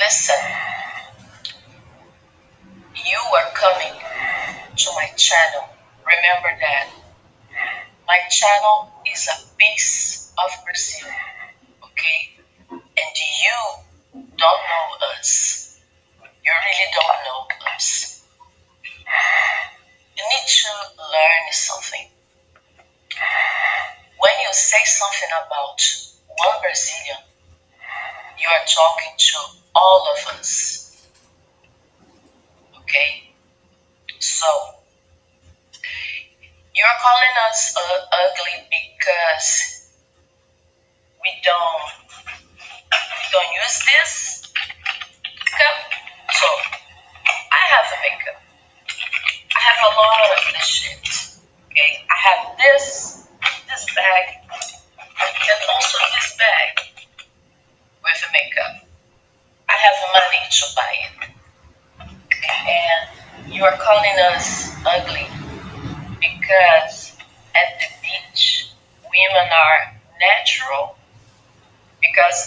Listen, you are coming to my channel. Remember that my channel is a piece of Brazil, okay? And you don't know us. You really don't know us. You need to learn something. When you say something about one Brazilian, you are talking to all of us, okay? So, you're calling us ugly because we don't use this makeup. So, I have a makeup. I have a lot of this shit. Okay, I have this bag, and also this bag with the makeup. I have money to buy it. And you are calling us ugly because at the beach women are natural because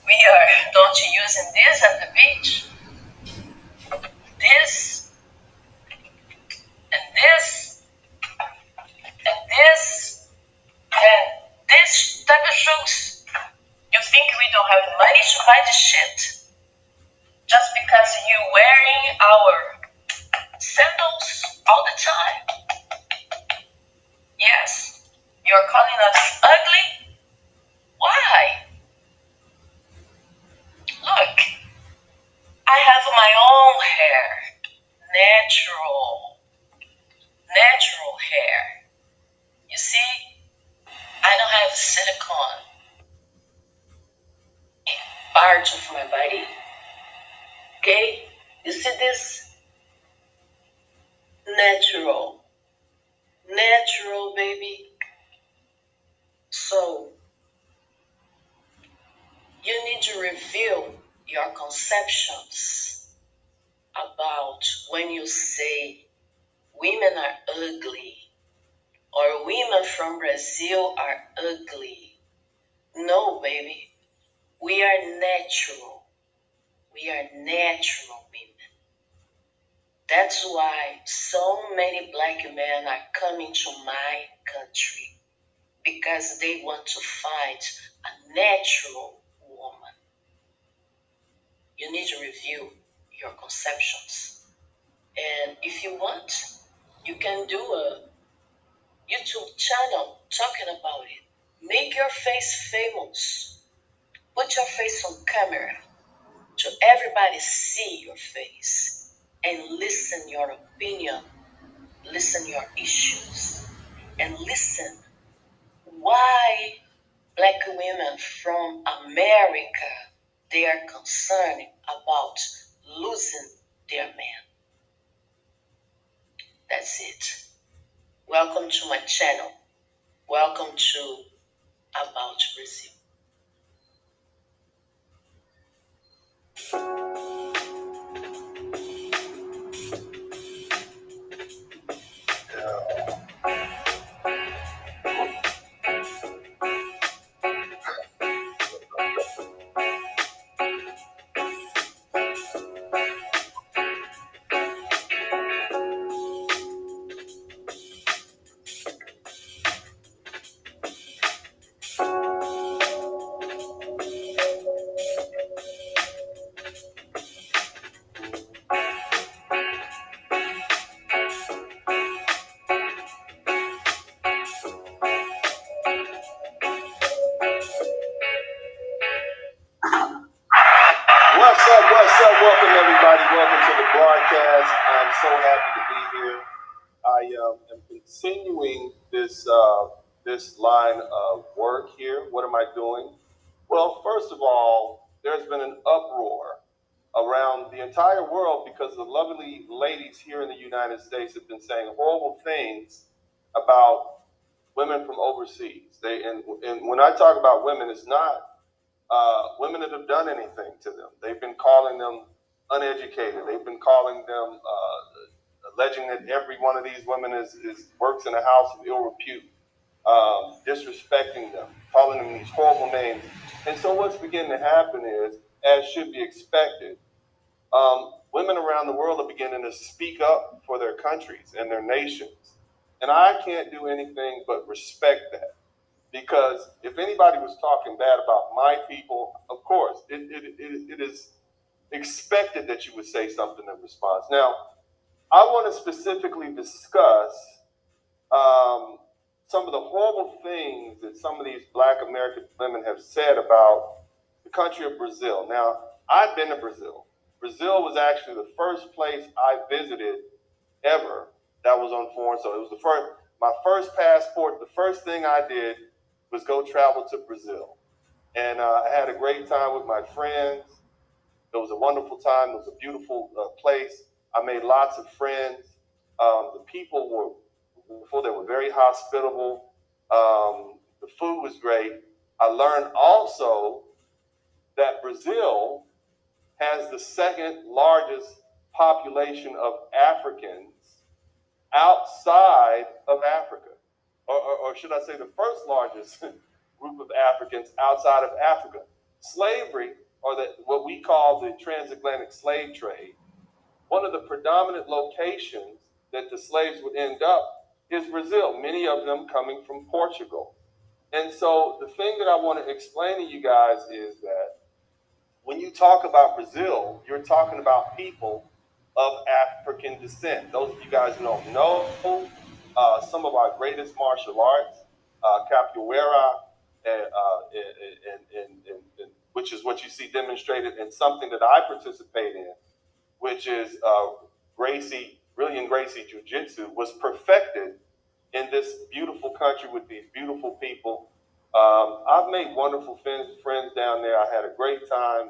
we are don't you using this at the beach? This and this and this and this type of shoes. You think we don't have money to buy this shit? Just because you wearing our sandals all the time? Yes. You're calling us ugly? Why? Look, I have my own hair. Natural hair. You see, I don't have silicone in parts of my body. Okay? You see this? Natural. Natural, baby. So, you need to review your conceptions about when you say women are ugly or women from Brazil are ugly. No, baby. We are natural. We are natural women. That's why so many black men are coming to my country because they want to find a natural woman. You need to review your conceptions. And if you want, you can do a YouTube channel talking about it. Make your face famous. Put your face on camera to everybody see your face and listen your opinion, listen your issues, and listen why black women from America they are concerned about losing their man. That's it. Welcome to my channel. Welcome to About Brazil. What's up? Welcome everybody. Welcome to the broadcast. I'm so happy to be here. I am continuing this line of work here. What am I doing? Well, first of all, there's been an uproar around the entire world because the lovely ladies here in the United States have been saying horrible things about women from overseas. And when I talk about women, it's not women that have done anything to them. They've been calling them uneducated. They've been calling them, alleging that every one of these women is works in a house of ill repute, disrespecting them, calling them these horrible names. And so what's beginning to happen is, as should be expected, women around the world are beginning to speak up for their countries and their nations. And I can't do anything but respect that. Because if anybody was talking bad about my people, of course, it is expected that you would say something in response. Now, I want to specifically discuss some of the horrible things that some of these Black American women have said about the country of Brazil. Now, I've been to Brazil. Brazil was actually the first place I visited ever that was on foreign soil. It was my first passport. The first thing I did was go travel to Brazil. And I had a great time with my friends. It was a wonderful time. It was a beautiful place. I made lots of friends. The people were wonderful. They were very hospitable. The food was great. I learned also that Brazil has the second largest population of Africans outside of Africa, or should I say the first largest group of Africans outside of Africa. Slavery, or what we call the transatlantic slave trade, one of the predominant locations that the slaves would end up is Brazil, many of them coming from Portugal. And so the thing that I want to explain to you guys is that when you talk about Brazil, you're talking about people of African descent. Those of you guys who don't know, some of our greatest martial arts, capoeira, and which is what you see demonstrated, and something that I participate in, which is Brilliant Gracie Jiu-Jitsu, was perfected in this beautiful country with these beautiful people. I've made wonderful friends down there. I had a great time.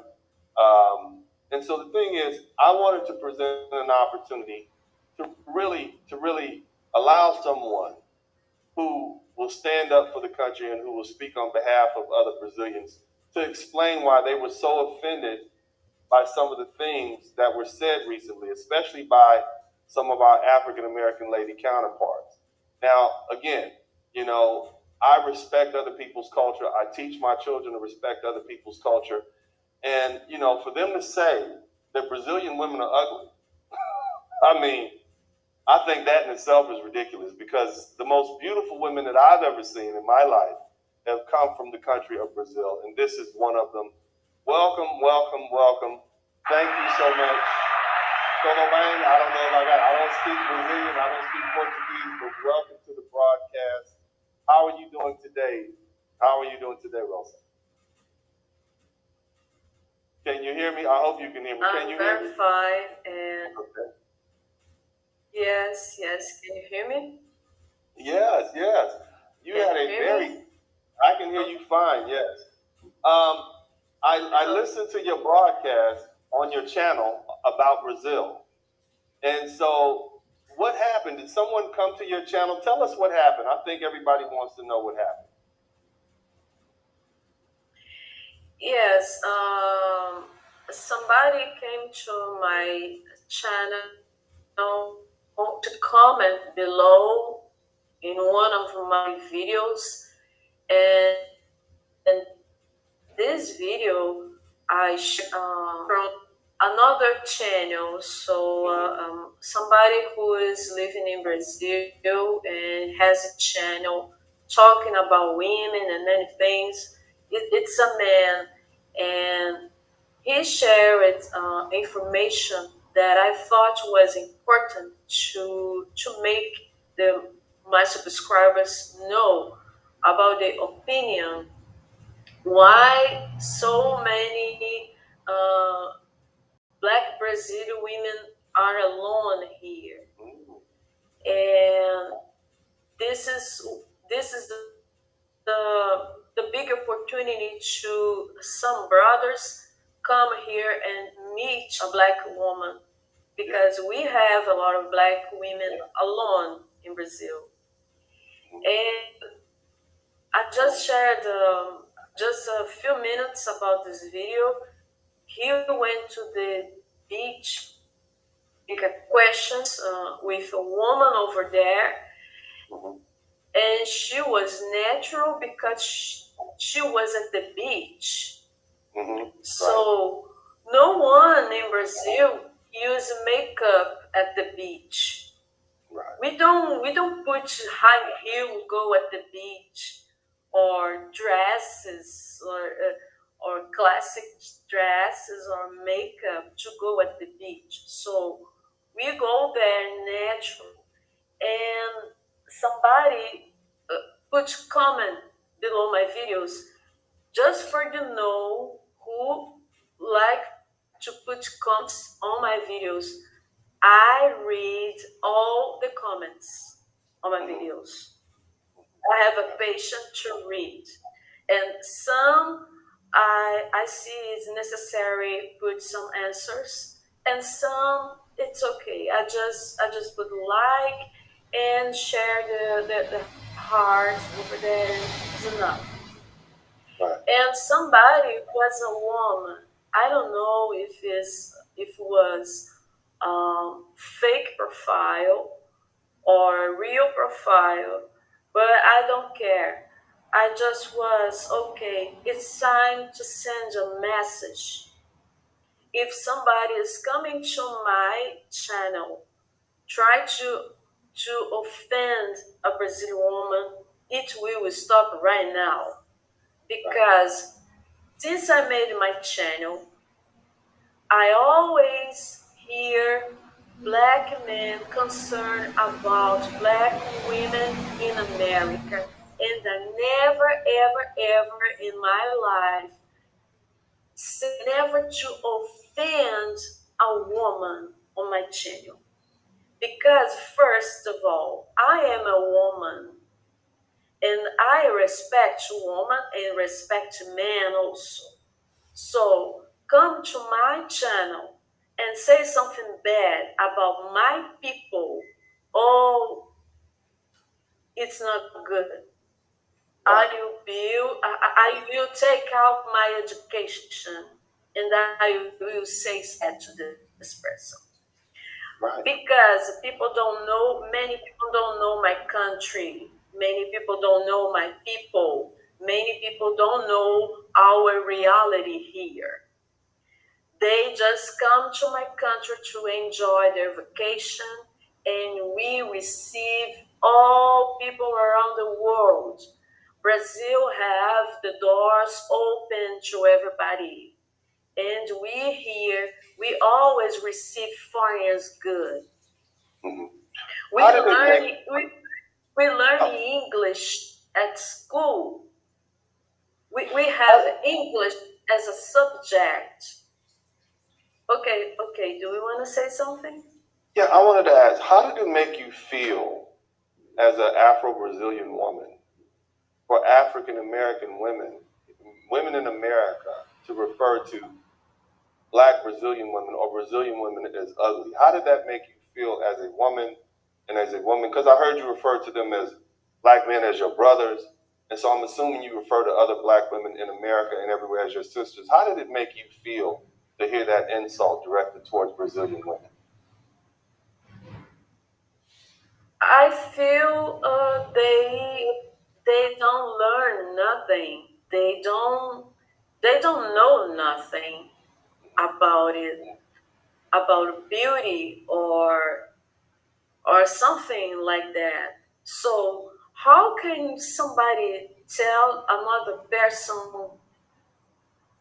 And so the thing is, I wanted to present an opportunity to really allow someone who will stand up for the country and who will speak on behalf of other Brazilians to explain why they were so offended by some of the things that were said recently, especially by some of our African American lady counterparts. Now, again, I respect other people's culture. I teach my children to respect other people's culture. And, for them to say that Brazilian women are ugly, I mean, I think that in itself is ridiculous, because the most beautiful women that I've ever seen in my life have come from the country of Brazil, and this is one of them. Welcome, welcome, welcome. Thank you so much. Tudo bem? I don't speak Brazilian, I don't speak Portuguese, but welcome to the broadcast. How are you doing today? Rosa? Can you hear me? I hope you can hear me. Can you hear me? I'm very fine, and Okay. yes, can you hear me? Yes. You Can had you a hear very. me? I can hear you fine. Yes. I listened to your broadcast on your channel about Brazil, and so what happened? Did someone come to your channel? Tell us what happened. I think everybody wants to know what happened. Yes, somebody came to my channel to comment below in one of my videos, and this video I shared from another channel. So somebody who is living in Brazil and has a channel talking about women and many things. It's a man, and he shared information that I thought was important to make my subscribers know about the opinion why so many Black Brazilian women are alone here, and this is the big opportunity to some brothers come here and meet a Black woman, because we have a lot of Black women alone in Brazil. And I just shared just a few minutes about this video. He went to the beach, questions with a woman over there, and she was natural because she was at the beach. Mm-hmm. So No one in Brazil use makeup at the beach. Right. We don't put high heel go at the beach, or dresses, or classic dresses or makeup to go at the beach. So we go there natural. And somebody put comment below my videos, just for you know who like to put comments on my videos. I read all the comments on my videos. I have a patience to read, and some I see it's necessary put some answers, and some it's okay. I just put like and share the heart over there. It's enough. Right. And somebody was a woman. I don't know if it was fake profile or real profile, but I don't care. I just was okay. It's time to send a message. If somebody is coming to my channel, try to offend a Brazilian woman, it will stop right now. Because since I made my channel, I always hear black men concerned about black women in America, and I never, ever, ever in my life said never to offend a woman on my channel. Because, first of all, I am a woman, and I respect women and respect men also. So come to my channel and say something bad about my people. Oh, it's not good. I will take out my education, and I will say that to this person. Right. Because many people don't know my country. Many people don't know my people. Many people don't know our reality here. They just come to my country to enjoy their vacation, and we receive all people around the world. Brazil have the doors open to everybody, and we here we always receive foreigners good. Mm-hmm. We How did it learn make? we learn Oh, English at school. We have English as a subject. Okay. Do we want to say something? yeah, I wanted to ask, how did it make you feel as an Afro-Brazilian woman, for African American women, women in America, to refer to Black Brazilian women or Brazilian women as ugly? How did that make you feel as a woman and as a woman? Because I heard you refer to them as Black men as your brothers, and so I'm assuming you refer to other Black women in America and everywhere as your sisters. How did it make you feel to hear that insult directed towards Brazilian women? I feel they don't learn nothing. They don't know nothing about it, about beauty or something like that. So how can somebody tell another person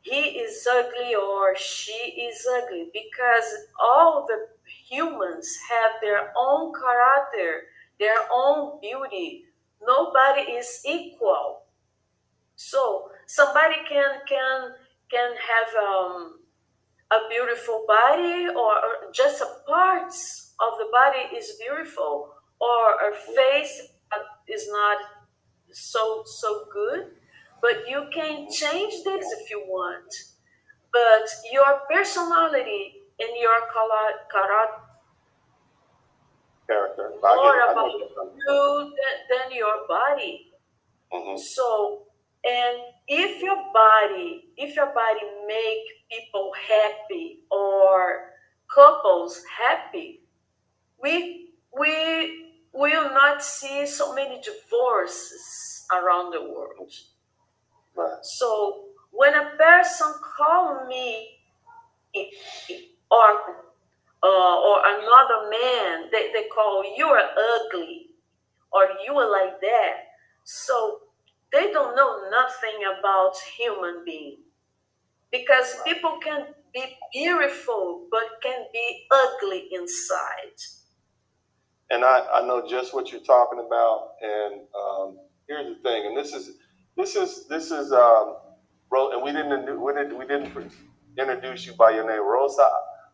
he is ugly or she is ugly? Because all the humans have their own character, their own beauty. Nobody is equal. So somebody can have a beautiful body, or just a parts of the body is beautiful, or a face is not so good, but you can change this if you want. But your personality and your character Character. I get more it. I know about what you're trying to say. you than your body. Mm-hmm. So, and if your body make people happy or couples happy, we will not see so many divorces around the world. Right. So when a person call me other man, they call you are ugly or you are like that. So they don't know nothing about human being, because people can be beautiful but can be ugly inside. And I know just what you're talking about. And here's the thing, and this is and we didn't introduce you by your name, Rosa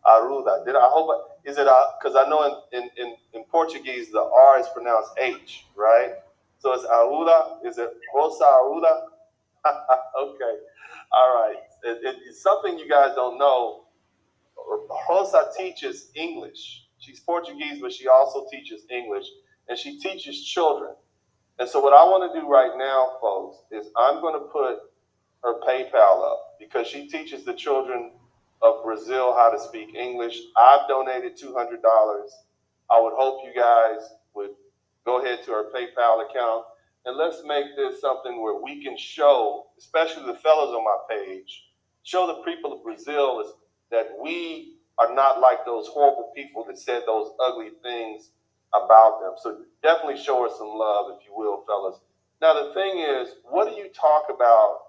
Arruda. Did I hope is it because I know in Portuguese the R is pronounced H, right? So it's Arruda. Is it Rosa Arruda? Okay, all right. It's something you guys don't know. Rosa teaches English. She's Portuguese, but she also teaches English, and she teaches children. And so what I want to do right now, folks, is I'm going to put her PayPal up because she teaches the children of Brazil how to speak English. I've donated $200. I would hope you guys would go ahead to her PayPal account, and let's make this something where we can show, especially the fellows on my page, show the people of Brazil that we are not like those horrible people that said those ugly things about them. So definitely show us some love, if you will, fellas. Now the thing is, what do you talk about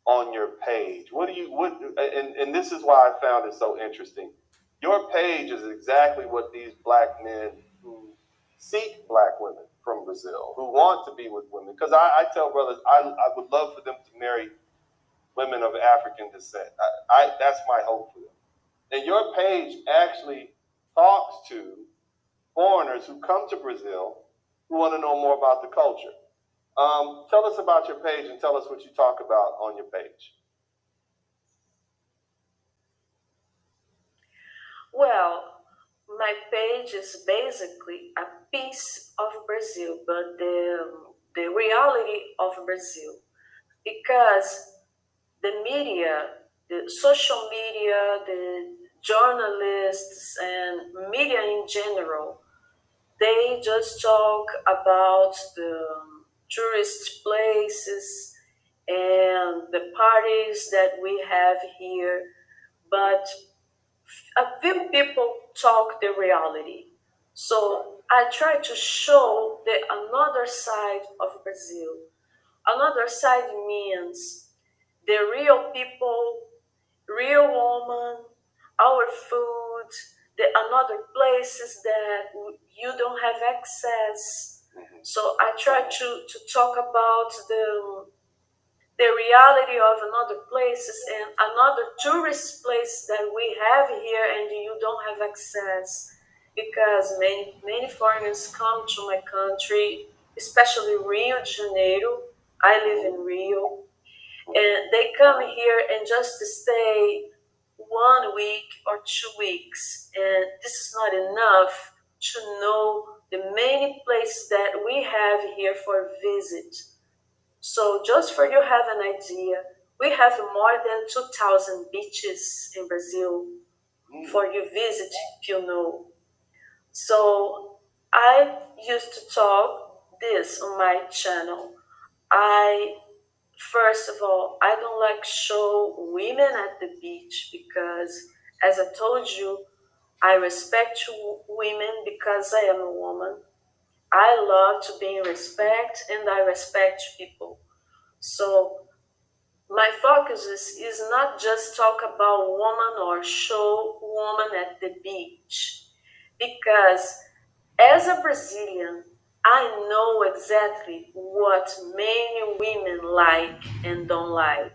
on your page? And this is why I found it so interesting. Your page is exactly what these black men who seek black women from Brazil, who want to be with women. Because I tell brothers, I would love for them to marry women of African descent. That's my hope for them. And your page actually talks to foreigners who come to Brazil who want to know more about the culture. Tell us about your page and tell us what you talk about on your page. Well, my page is basically a piece of Brazil, but the reality of Brazil, because the media, the social media, the journalists, and media in general, they just talk about the tourist places and the parties that we have here, but a few people talk the reality. So I try to show the another side of Brazil. Another side means the real people, real woman, our food, the another places that you don't have access. So I try to talk about the reality of another places and another tourist place that we have here and you don't have access, because many foreigners come to my country, especially Rio de Janeiro. I live in Rio, and they come here and just to stay 1 week or 2 weeks, and this is not enough to know the many places that we have here for visit. So just for you have an idea, we have more than 2,000 beaches in Brazil for you visit, if you know. So I used to talk this on my channel. I First of all, I don't like show women at the beach because, as I told you, I respect women because I am a woman. I love to be in respect and I respect people. So my focus is not just talk about woman or show woman at the beach, because as a Brazilian, I know exactly what many women like and don't like.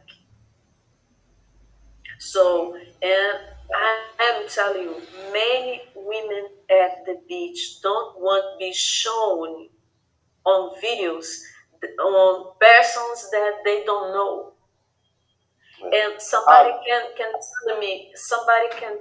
So, and I am telling you, many women at the beach don't want to be shown on videos on persons that they don't know. And somebody can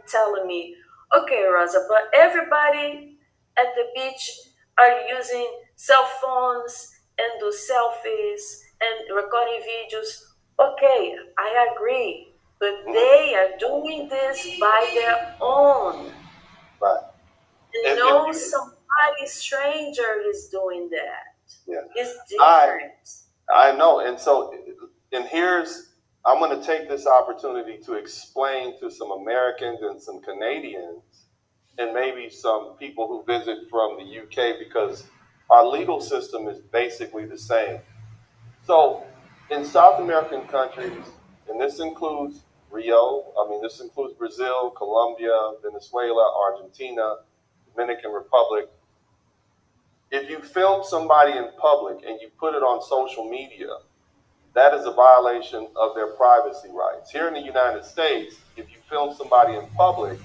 tell me, okay, Rosa, but everybody at the beach are using cell phones and do selfies and recording videos. Okay, I agree, but they are doing this by their own. Right. And no, somebody stranger is doing that. Yeah. It's different. I know. And so, and I'm going to take this opportunity to explain to some Americans and some Canadians and maybe some people who visit from the UK, because our legal system is basically the same. So in South American countries, and this includes this includes Brazil, Colombia, Venezuela, Argentina, Dominican Republic. If you film somebody in public and you put it on social media, that is a violation of their privacy rights. Here in the United States, if you film somebody in public,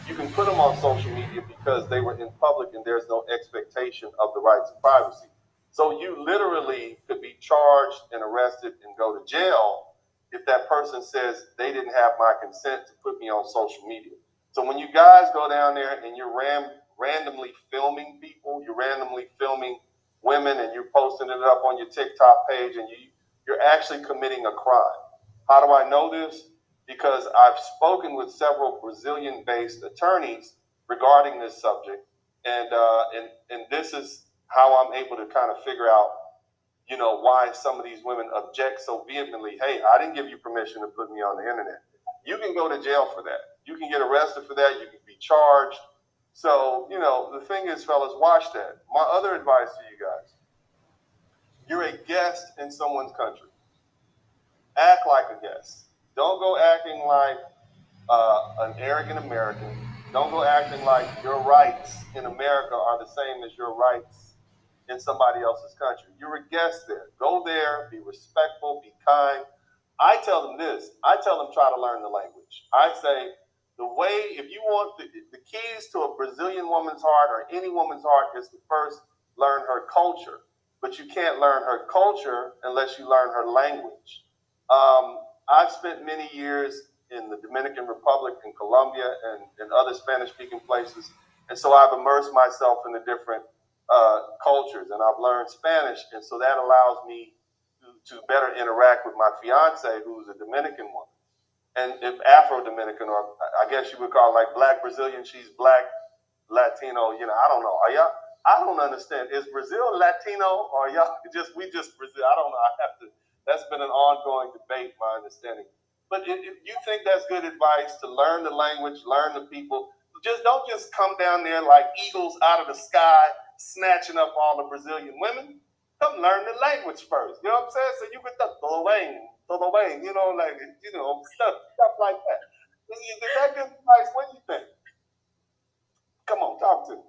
you can put them on social media because they were in public and there's no expectation of the rights of privacy. So you literally could be charged and arrested and go to jail if that person says they didn't have my consent to put me on social media. So when you guys go down there and you're randomly filming people, you're randomly filming women and you're posting it up on your TikTok page, and you're actually committing a crime. How do I know this? Because I've spoken with several Brazilian-based attorneys regarding this subject, and this is how I'm able to kind of figure out, why some of these women object so vehemently. Hey, I didn't give you permission to put me on the internet. You can go to jail for that. You can get arrested for that. You can be charged. So, the thing is, fellas, watch that. My other advice to you guys: you're a guest in someone's country. Act like a guest. Don't go acting like an arrogant American. Don't go acting like your rights in America are the same as your rights in somebody else's country. You're a guest there. Go there, be respectful, be kind. I tell them this. I tell them try to learn the language. I say if you want the keys to a Brazilian woman's heart or any woman's heart is to first learn her culture. But you can't learn her culture unless you learn her language. I've spent many years in the Dominican Republic and Colombia and other Spanish-speaking places, and so I've immersed myself in the different cultures, and I've learned Spanish, and so that allows me to better interact with my fiance, who's a Dominican woman, and if Afro-Dominican, or I guess you would call it like Black Brazilian, she's Black Latino. I don't know. I don't understand. Is Brazil Latino, or we just Brazil? I don't know. That's been an ongoing debate, my understanding. But if you think that's good advice, to learn the language, learn the people, don't come down there like eagles out of the sky, snatching up all the Brazilian women. Come learn the language first. You know what I'm saying? So you get the stuff like that. Is that good advice? What do you think? Come on, talk to me.